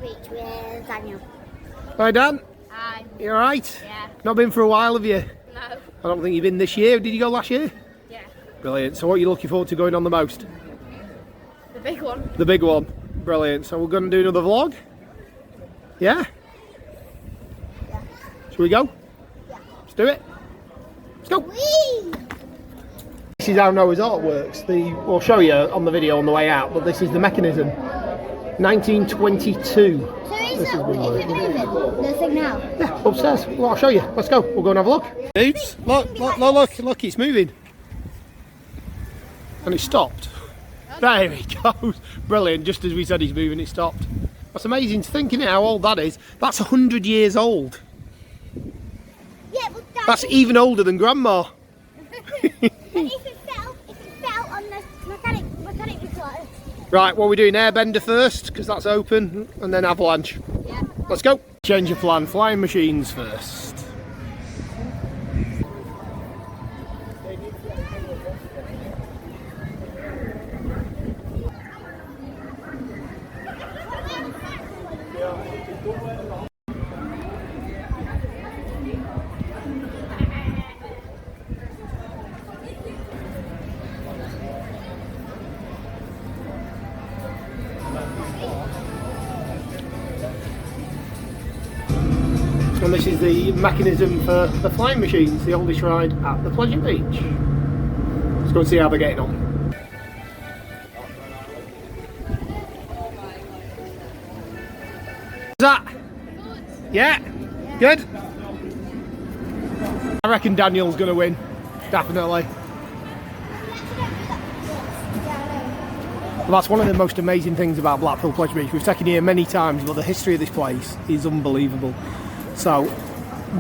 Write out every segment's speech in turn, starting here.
Beach with Daniel. Hi Dan. Hi. You alright? Yeah. Not been for a while, have you? No. I don't think you've been this year. Did you go last year? Yeah. Brilliant. So what are you looking forward to going on the most? The big one. The big one. Brilliant. So we're going to do another vlog? Yeah? Yeah. Shall we go? Yeah. Let's do it. Let's go. Whee! This is how Noah's Ark works. We'll show you on the video on the way out, but this is the mechanism. 1922. So is it moving? The thing now? Yeah, upstairs. Well, I'll show you. Let's go. We'll go and have a look. Dudes, look, it's moving. And it stopped. There he goes. Brilliant. Just as we said he's moving, it stopped. That's amazing to think, isn't it, how old that is? That's 100 years old. Yeah, but That's even older than Grandma. if it fell on the mechanic report. Right, what are we doing? Airbender first, because that's open, and then Avalanche. Yeah. Let's go. Change of plan. Flying machines first. And this is the mechanism for the flying machines, the oldest ride at the Pleasure Beach. Let's go and see how they're getting on. Is that? Yeah? Good? I reckon Daniel's going to win, definitely. Well, that's one of the most amazing things about Blackpool Pleasure Beach. We've taken here many times, but the history of this place is unbelievable. So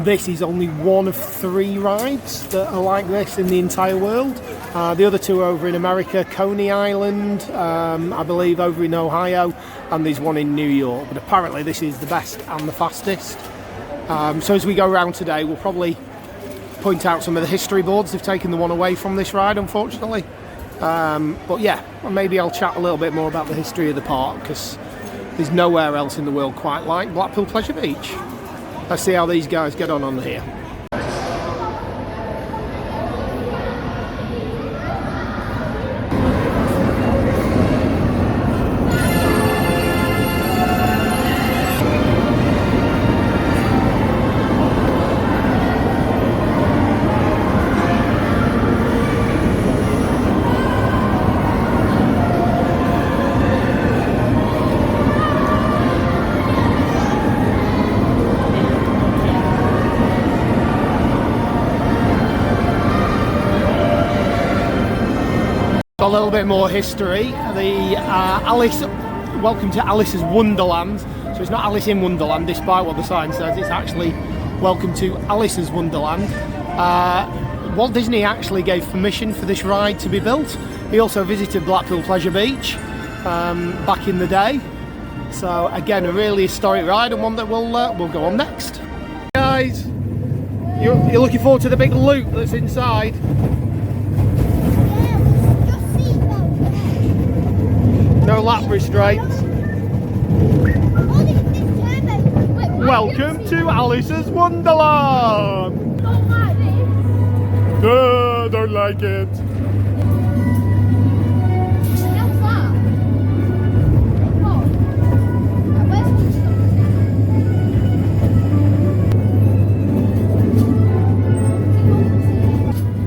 this is only one of 3 rides that are like this in the entire world. The other 2 are over in America, Coney Island, I believe over in Ohio, and there's one in New York. But apparently this is the best and the fastest. So as we go around today, we'll probably point out some of the history boards. They've taken the one away from this ride, unfortunately. But yeah, maybe I'll chat a little bit more about the history of the park, because there's nowhere else in the world quite like Blackpool Pleasure Beach. Let's see how these guys get on here. A little bit more history. The welcome to Alice's Wonderland. So it's not Alice in Wonderland, despite what the sign says. It's actually welcome to Alice's Wonderland. Walt Disney actually gave permission for this ride to be built. He also visited Blackpool Pleasure Beach back in the day. So again, a really historic ride, and one that we'll go on next. Guys, you're looking forward to the big loop that's inside. No lap restraints. Welcome to Alice's Wonderland. Don't like this. No, don't like it.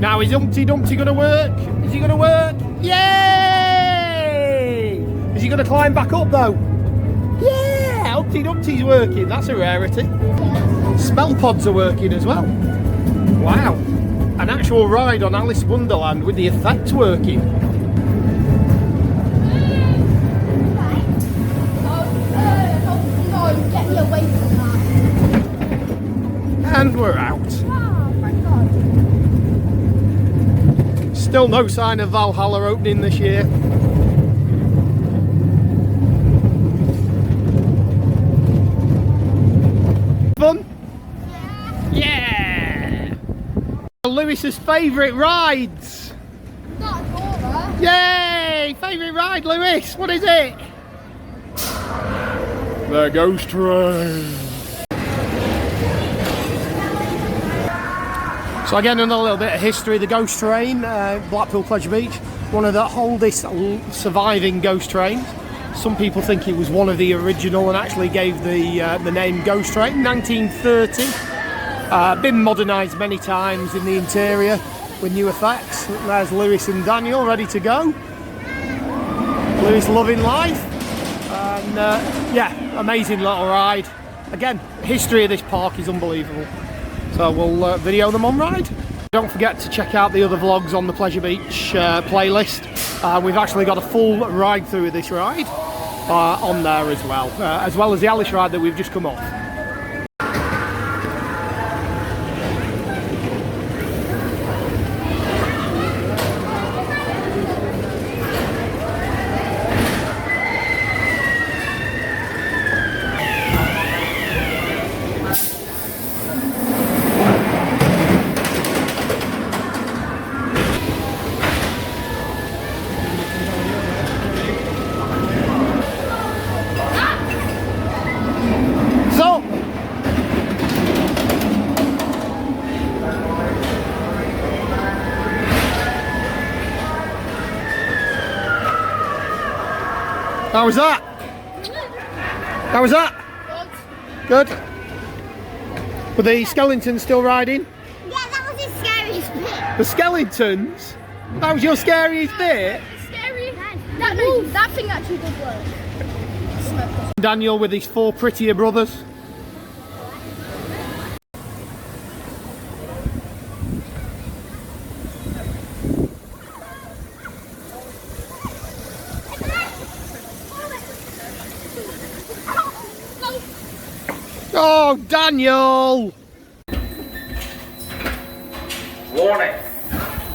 Now is Humpty Dumpty going to work? Is he going to work? Yay! Is he going to climb back up though? Yeah! Humpty Dumpty's working. That's a rarity. Smell pods are working as well. Wow. An actual ride on Alice Wonderland with the effects working. No, get me away from that. And we're out. Oh my god. Still no sign of Valhalla opening this year. Fun? Yeah! Lewis's favourite rides. Not Dora. Yay! Favourite ride, Lewis. What is it? The ghost train. So again, another little bit of history. The ghost train, Blackpool Pleasure Beach, one of the oldest surviving ghost trains. Some people think it was one of the original and actually gave the name ghost train. 1930. Been modernised many times in the interior with new effects. There's Lewis and Daniel ready to go. Lewis loving life. And yeah, amazing little ride. Again, history of this park is unbelievable. So we'll video them on ride. Don't forget to check out the other vlogs on the Pleasure Beach playlist. We've actually got a full ride through of this ride on there as well as the Alice ride that we've just come off. How was that? How was that? Good. Were the skeletons still riding? Yeah, that was the scariest bit. The skeletons? That was your scariest bit? Scary. That thing actually did work. Daniel with his 4 prettier brothers. Oh, Daniel! Warning,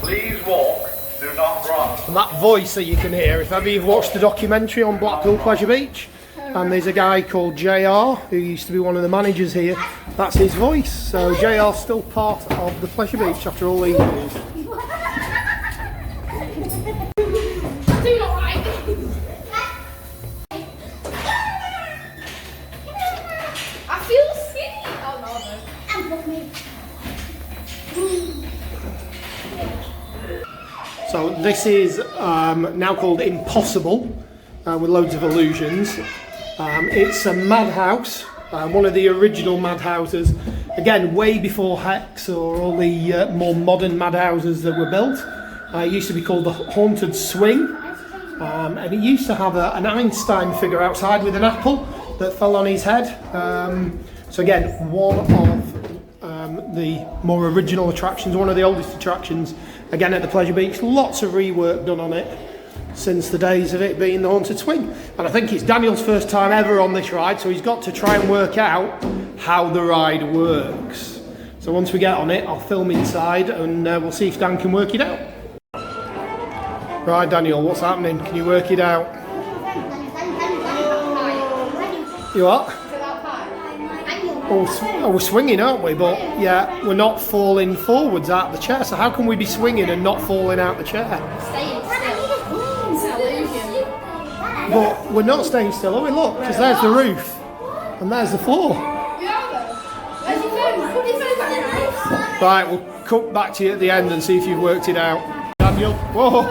please walk, do not run. And that voice that you can hear, if ever you've watched the documentary on Blackpool Pleasure Beach, and there's a guy called JR who used to be one of the managers here, that's his voice. So JR's still part of the Pleasure Beach after all these years. So this is now called Impossible, with loads of illusions. It's a madhouse, one of the original madhouses, again way before Hex or all the more modern madhouses that were built. It used to be called the Haunted Swing, and it used to have an Einstein figure outside with an apple that fell on his head. So again, one of the more original attractions, one of the oldest attractions, again at the Pleasure Beach. Lots of rework done on it since the days of it being the Haunted Swing. And I think it's Daniel's first time ever on this ride, so he's got to try and work out how the ride works. So once we get on it, I'll film inside and we'll see if Dan can work it out. Right, Daniel, what's happening? Can you work it out? You what? Oh, we're swinging, aren't we? But yeah, we're not falling forwards out the chair. So how can we be swinging and not falling out the chair? Staying still. But we're not staying still, are we? Look, because there's the roof and there's the floor. Right, we'll cut back to you at the end and see if you've worked it out. Daniel, whoa!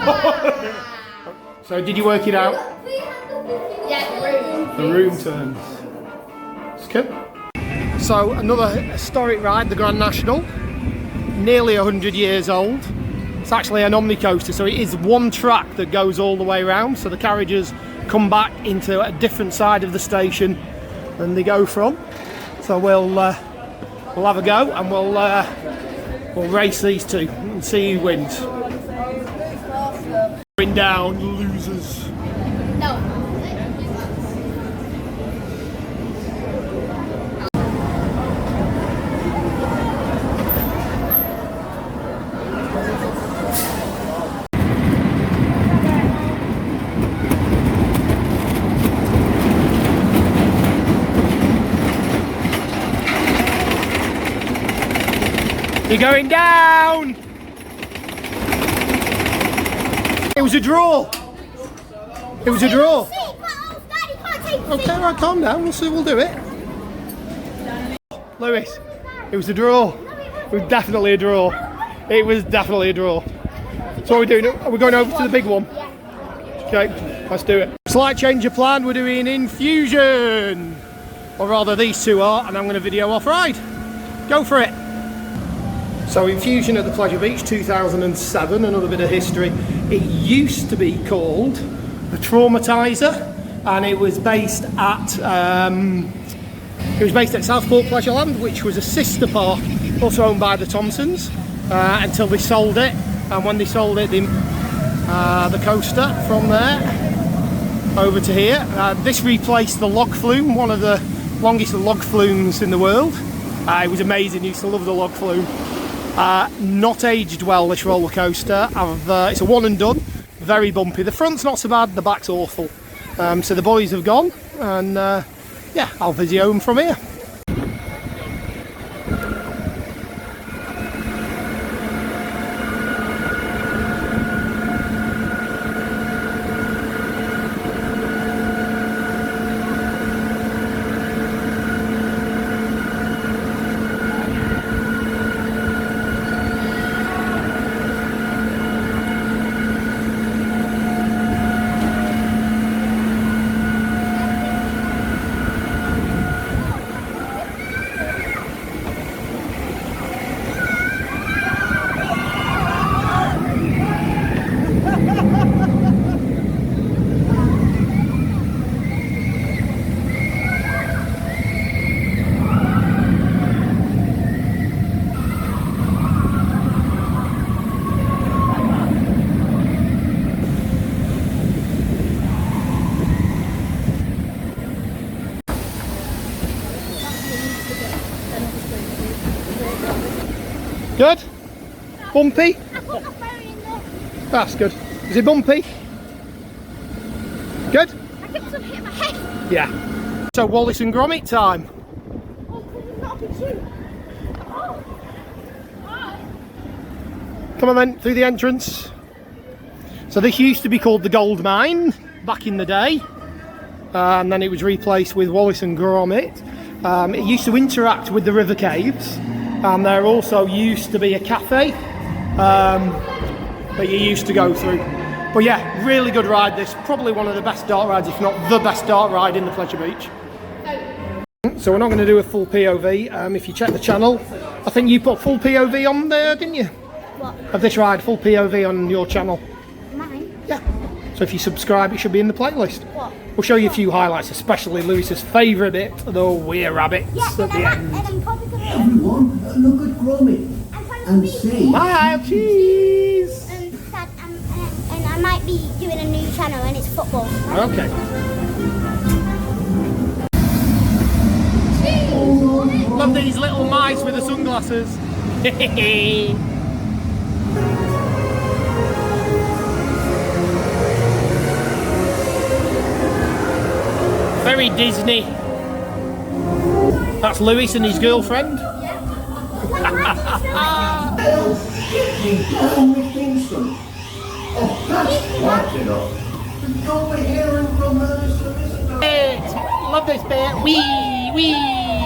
So did you work it out? Yeah, the room. The room turns. It's good. So another historic ride, the Grand National, nearly 100 years old. It's actually an omnicoaster, so it is one track that goes all the way around, so the carriages come back into a different side of the station than they go from. So we'll have a go and we'll race these two and see who wins. Going down, losers. No. You're going down! It was a draw! It was a draw! Okay, right, calm down. We'll see. We'll do it. Lewis, it was a draw. It was definitely a draw. It was definitely a draw. So what are we doing? Are we going over to the big one? Okay, let's do it. Slight change of plan. We're doing Infusion, or rather, these two are, and I'm going to video off ride. Go for it. So Infusion at the Pleasure Beach, 2007. Another bit of history. It used to be called the Traumatizer, and it was based at Southport Pleasureland, which was a sister park, also owned by the Thompsons, until they sold it. And when they sold it, the coaster from there over to here. This replaced the log flume, one of the longest log flumes in the world. It was amazing. Used to love the log flume. Not aged well, this roller coaster. It's a one and done. Very bumpy. The front's not so bad. The back's awful. So the boys have gone, and yeah, I'll video them from here. Good? Bumpy? That's good. Is it bumpy? Good? I kept on hitting my head. Yeah. So Wallace and gromit time. Come on then, through the entrance. So this used to be called the Gold Mine back in the day. And then it was replaced with Wallace and gromit. It used to interact with the river caves. And there also used to be a cafe that you used to go through. But yeah, really good ride this. Probably one of the best dark rides, if not the best dark ride in the Pleasure Beach. So we're not going to do a full POV. If you check the channel, I think you put full POV on there, didn't you? What? Of this ride, full POV on your channel. Mine? Yeah. So if you subscribe, it should be in the playlist. What? We'll show you a few highlights, especially Lewis's favourite bit, the weir rabbits at the end. Everyone, look at gromit and see. Bye, cheese! And I might be doing a new channel and it's football. Okay. Love these little mice with the sunglasses. Very Disney. That's Lewis and his girlfriend. Love this bit. Wee, wee,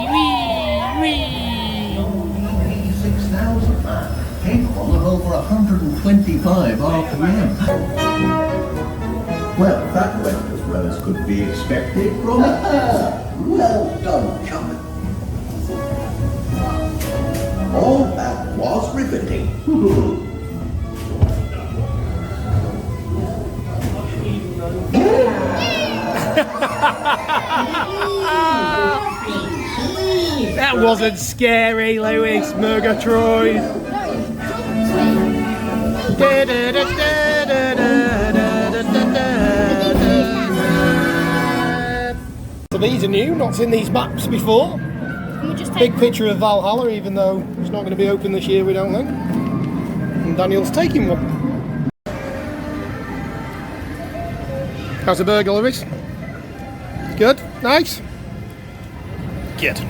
wee, wee. 86,000 man, capable of over 125 RPM. Well, that went as well as could be expected, gromit. Well done, chum. Oh, that was riveting. That wasn't scary, Lewis. Murgatroyd. So these are new, not seen these maps before. Big picture of Valhalla, even though it's not going to be open this year, we don't think. And Daniel's taking one. How's the burger, Lewis? Good? Nice? Good.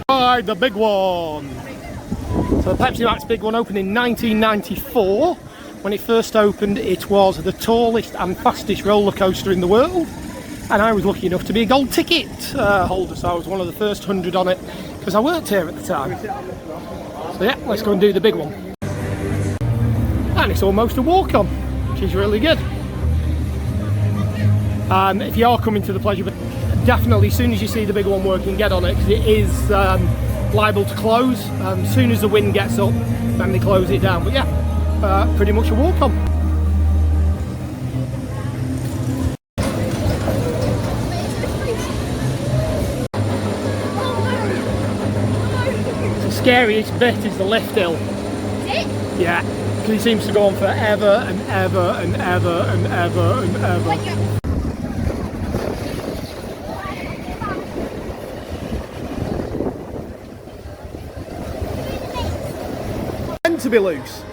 Right, the big one. So the Pepsi Max big one opened in 1994. When it first opened, it was the tallest and fastest roller coaster in the world. and I was lucky enough to be a gold ticket holder, so I was one of the first 100 on it because I worked here at the time. So yeah, let's go and do the big one. And it's almost a walk on, which is really good. If you are coming to the pleasure, definitely as soon as you see the big one working, get on it, because it is liable to close. As soon as the wind gets up, then they close it down. But yeah, pretty much a walk on. The scariest bit is the lift hill. Is it? Yeah, because it seems to go on forever and ever and ever and ever and ever. To be loose.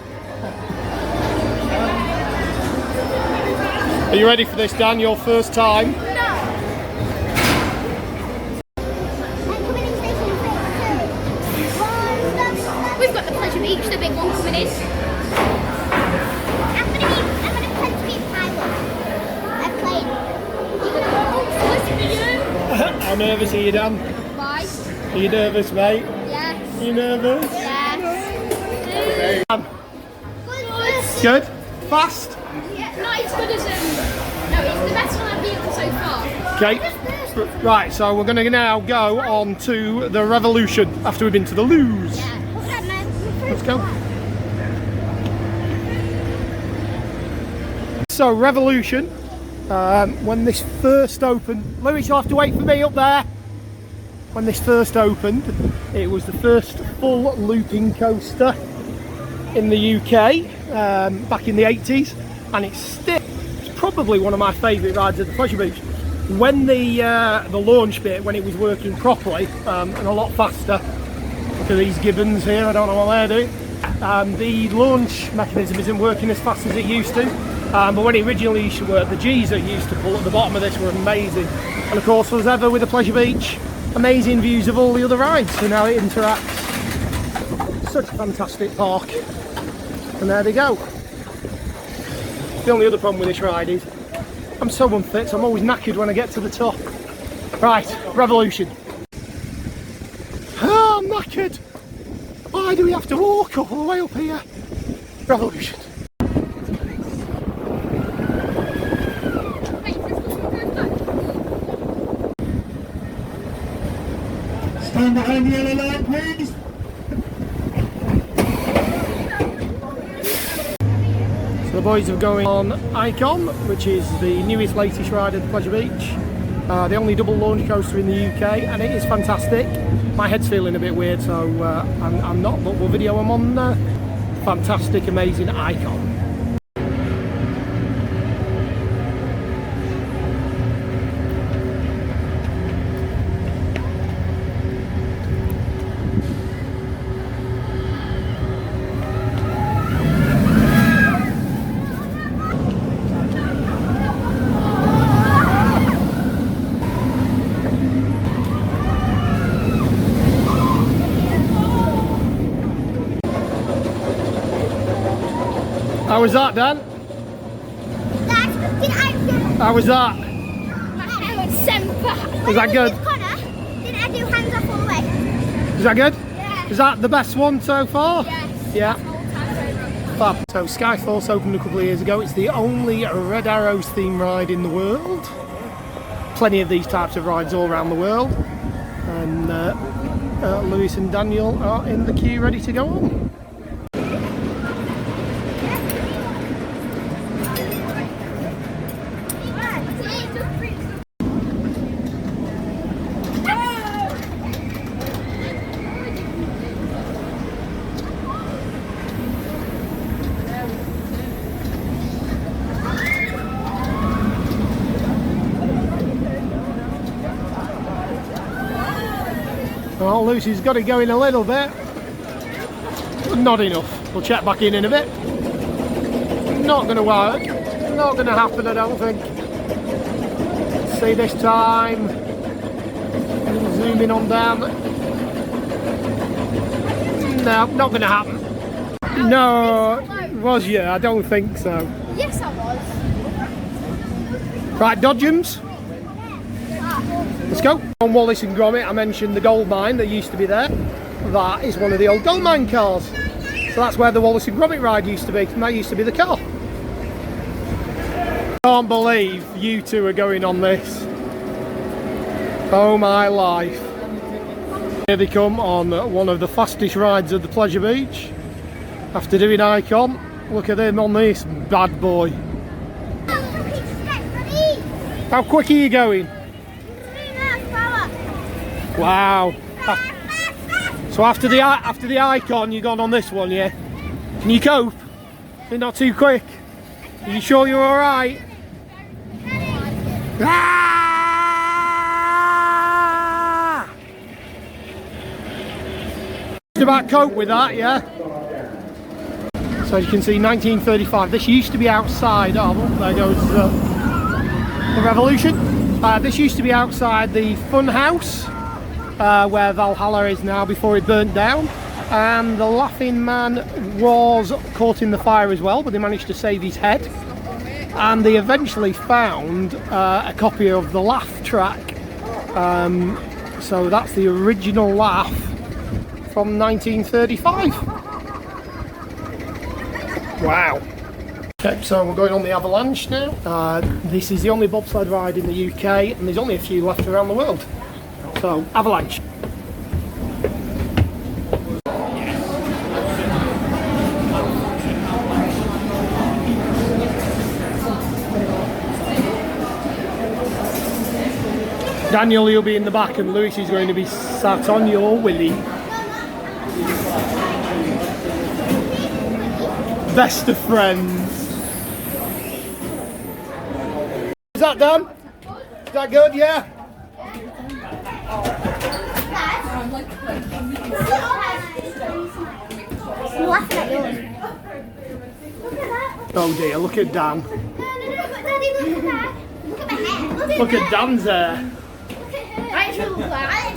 Are you ready for this, Dan? Your first time? No. We've got the pleasure beach, the big one coming in. I'm gonna pretend to be a pilot. I'm playing. You're gonna go. How nervous are you, Dan? Why? Are you nervous, mate? Yes. Are you nervous? Yes. Good? Fast? Yeah, not as good as no, it's the best one I've been on so far. Okay. Right, so we're going to now go on to the Revolution after we've been to the Loos. Yeah. Let's go. So Revolution, when this first opened, Lewis, you'll have to wait for me up there. When this first opened, it was the first full looping coaster in the UK back in the 80s, and it's probably one of my favourite rides at the Pleasure Beach. When the launch bit, when it was working properly and a lot faster, look at these gibbons here, I don't know what they're doing. The launch mechanism isn't working as fast as it used to, but when it originally used to work, the G's that used to pull at the bottom of this were amazing. And of course, as ever with the Pleasure Beach, amazing views of all the other rides and how it interacts. Such a fantastic park. And there they go. The only other problem with this ride is I'm so unfit, so I'm always knackered when I get to the top. Right, Revolution. Oh, I'm knackered. Why do we have to walk all the way up here? Revolution. Stand behind the yellow light, please. The boys are going on Icon, which is the newest, latest ride at the Pleasure Beach. The only double launch coaster in the UK, and it is fantastic. My head's feeling a bit weird, so I'm not, but we'll video them on fantastic, amazing Icon. How was that, Dan? How was that? Was that good? Didn't I do hands off all the way? Is that good? Yeah. Is that the best one so far? Yes. Yeah. Fab. So Skyforce opened a couple of years ago. It's the only Red Arrows theme ride in the world. Plenty of these types of rides all around the world. And Lewis and Daniel are in the queue ready to go on. Well, Lucy's got it going a little bit, but not enough. We'll check back in a bit. Not going to work. Not going to happen, I don't think. Let's see this time. Zooming on down. No, not going to happen. No, was you? I don't think so. Yes, I was. Right, Dodgems. On Wallace and Gromit, I mentioned the gold mine that used to be there. That is one of the old gold mine cars. So that's where the Wallace and Gromit ride used to be, and that used to be the car. Can't believe you two are going on this. Oh my life. Here they come on one of the fastest rides of the Pleasure Beach. After doing Icon, look at them on this bad boy. How quick are you going? Wow. So after the Icon, you've gone on this one, yeah? Can you cope? You're not too quick? Are you sure you're alright? Ah! Just about cope with that, yeah? So as you can see, 1935. This used to be outside. Oh, there goes the Revolution. This used to be outside the fun house, where Valhalla is now, before it burnt down. And the Laughing Man was caught in the fire as well, but they managed to save his head. And they eventually found a copy of the Laugh track. So that's the original Laugh from 1935. Wow. Okay, so we're going on the Avalanche now. This is the only bobsled ride in the UK, and there's only a few left around the world. So, Avalanche. Daniel, you'll be in the back, and Lewis is going to be sat on your willy. Best of friends. Is that done? Is that good? Yeah? Oh dear, look at Dan. Look at Dan's hair. I actually look like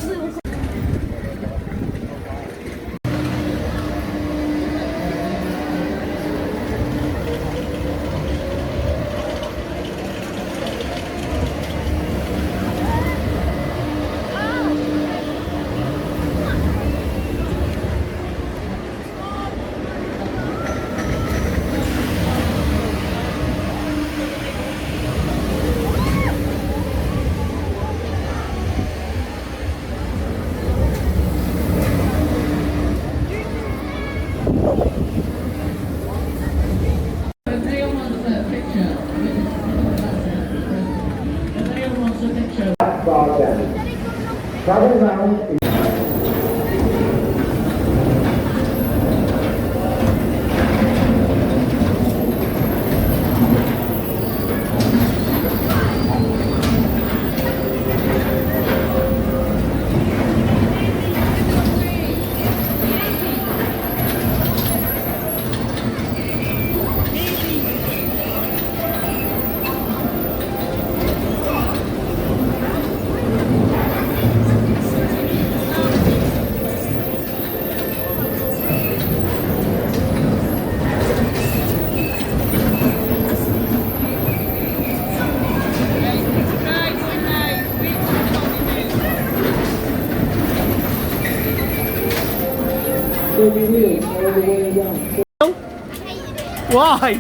Travel around. Why?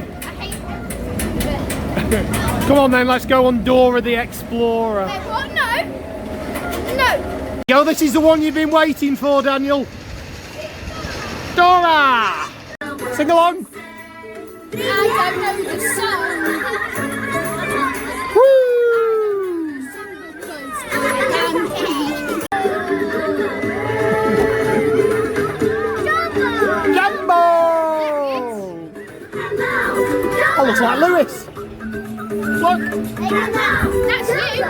Come on then, let's go on Dora the Explorer. what? No. No. Yo, this is the one you've been waiting for, Daniel. Dora! Sing along. I don't know the song. Woo! Jumbo! That looks like Lewis. Look. That's you.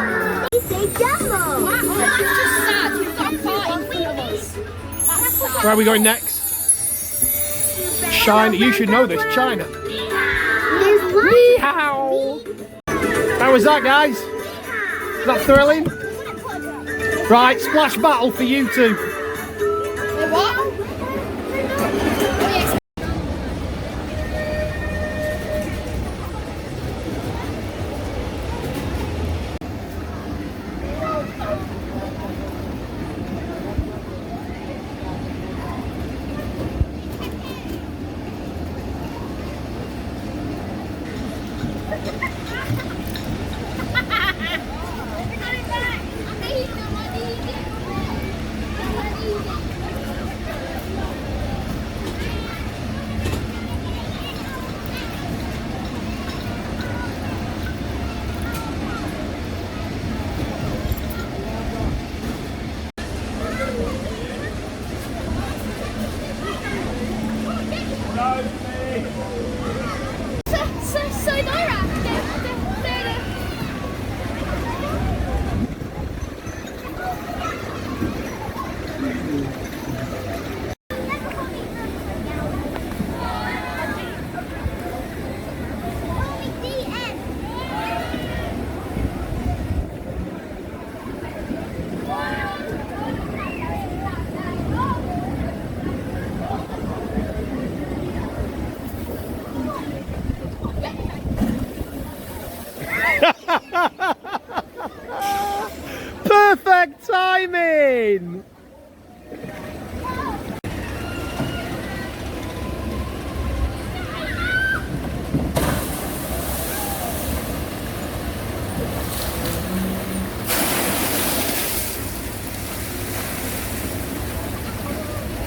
We say Jumbo. Wow, that's just sad. We've got a car in front of us. That's sad. Where are we going next? China. You should know this. China. Yeehaw! How was that, guys? Was that thrilling? Right, splash battle for you two. What? climbing!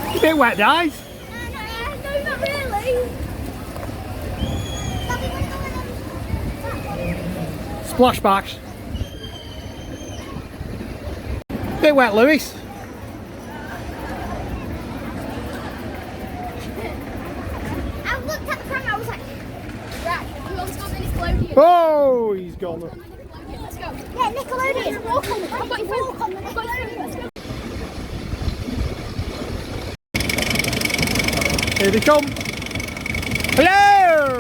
A bit wet, guys. No, not really. Splashbacks. Bit wet, Lewis. I looked at the camera, I was like, right, we want to go to Nickelodeon. Oh, he's gone. Let's go. Yeah, Nickelodeon. Walk on the I've got your phone. Walk on the Nickelodeon. Let's go. Here they come. Hello!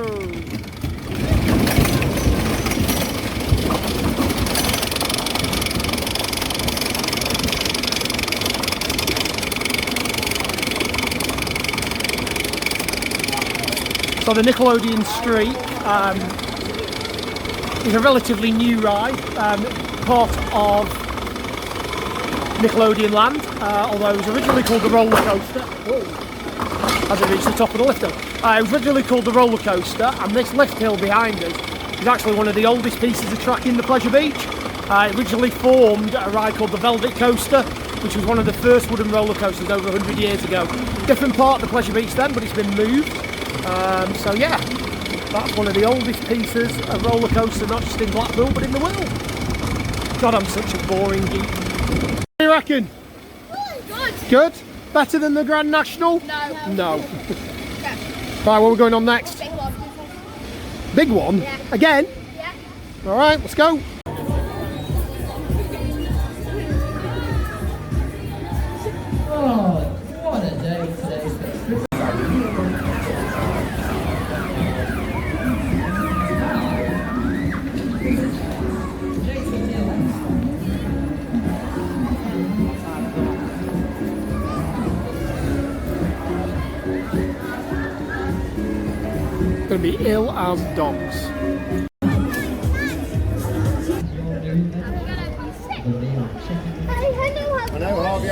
So the Nickelodeon Street is a relatively new ride, part of Nickelodeon Land, although it was originally called the roller coaster. As it reached the top of the lift hill. It was originally called the roller coaster, and this lift hill behind us is actually one of the oldest pieces of track in the Pleasure Beach. It originally formed a ride called the Velvet Coaster, which was one of the first wooden roller coasters over 100 years ago. Different part of the Pleasure Beach then, but it's been moved. So yeah, that's one of the oldest pieces of roller coaster, not just in Blackpool, but in the world. God, I'm such a boring geek. What do you reckon? Good. Good? Better than the Grand National? No. No. Right, what are we going on next? Big one. Big one? Yeah. Again? Yeah. Alright, let's go. Oh, what a day today. Gonna be ill as dogs. I know how I'm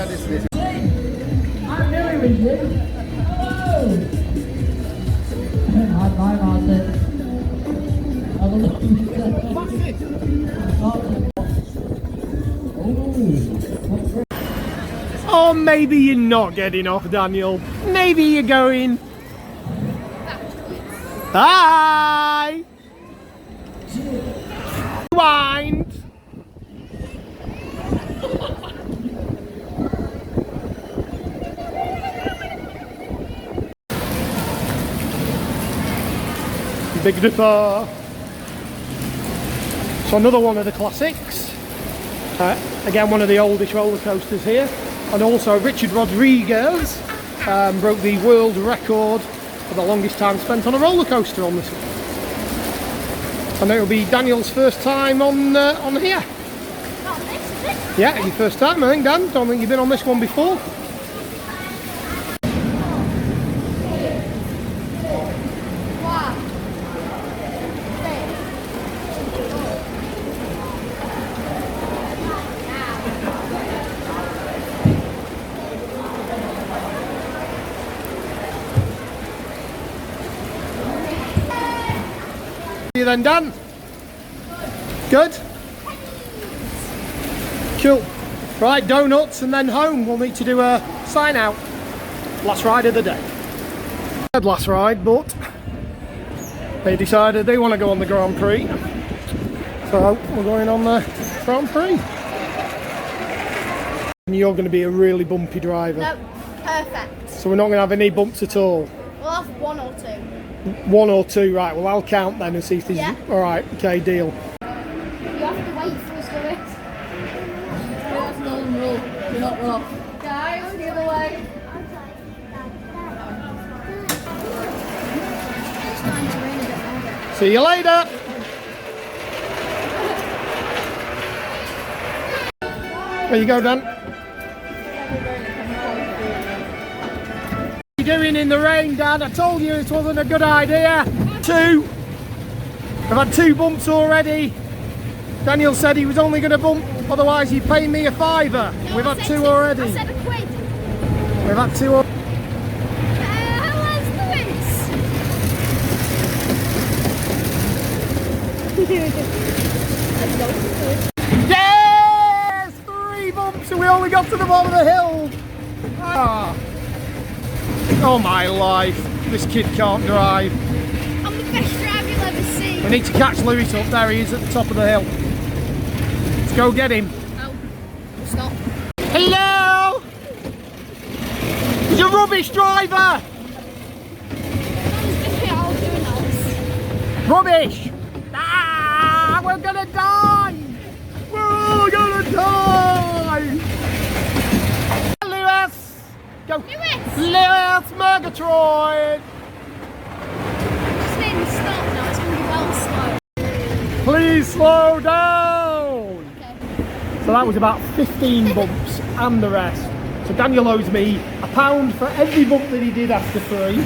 Millie with you. Hello. Hi, Martin. Have a look. Or maybe you're not getting off, Daniel. Maybe you're going. Hi! Rewind! Big Dipper! So another one of the classics. Again, one of the oldest roller coasters here. And also Richard Rodriguez broke the world record for the longest time spent on a roller coaster on this one. And it'll be Daniel's first time on here. Yeah, your first time, I think, Dan. Don't think you've been on this one before. You then, Dan? Good? Cool. Right, donuts and then home. We'll need to do a sign out. Last ride of the day. Last ride, but they decided they want to go on the Grand Prix. So we're going on the Grand Prix. And you're going to be a really bumpy driver. No, perfect. So we're not going to have any bumps at all. We'll have one or two. One or two, right? Well, I'll count then and see if there's. Yeah. All right, okay, deal. You have to wait for us to do it. That's the golden rule. Do not run off. Guys, the other way. See you later. There you go, Dan. What are you doing in the rain, Dan? I told you it wasn't a good idea. Two. I've had 2 bumps already. Daniel said he was only going to bump Otherwise, you're paying me a fiver. No, We've I had said two I already. said a quid. We've had two already. Where's Lewis? Yes! 3 bumps and we only got to the bottom of the hill. Ah. Oh my life. This kid can't drive. I'm the best driver you'll ever see. We need to catch Lewis up. There he is at the top of the hill. Let's go get him. Oh, stop. Hello! He's a rubbish driver! I was just here, I was doing this. Rubbish! Ah, we're gonna die! We're all gonna die! Lewis! Go! Lewis! Lewis Murgatroyd! Just made me stop now, it's going to be well slow. Please slow down! Okay. So that was about 15 bumps and the rest. So Daniel owes me £1 for every bump that he did after 3.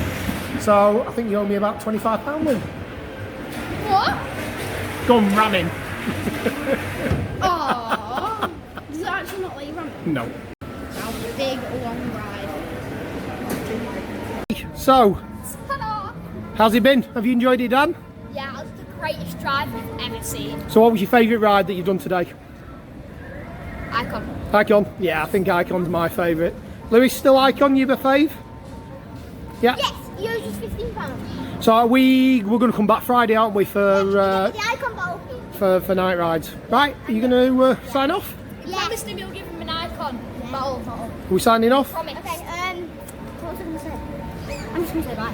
So I think you owe me about £25, Lou. What? Go and ram him. Aww. Does it actually not let you run? No. Now, big, long ride. So, Ta-da! how's it been? Have you enjoyed it, Dan? Yeah, that was the greatest drive I've ever seen. So what was your favourite ride that you've done today? Icon. Icon? Yeah, I think Icon's my favourite. Lewis, still Icon, you the fave? Yeah? Yes, you owe just £15. So we're going to come back Friday, aren't we, for The Icon bowl. for night rides? Right, are you going to sign off? Yeah. Promise to give him an Icon bowl. Are we signing off? Promise. Okay, what was I going to say? I'm just going to say bye.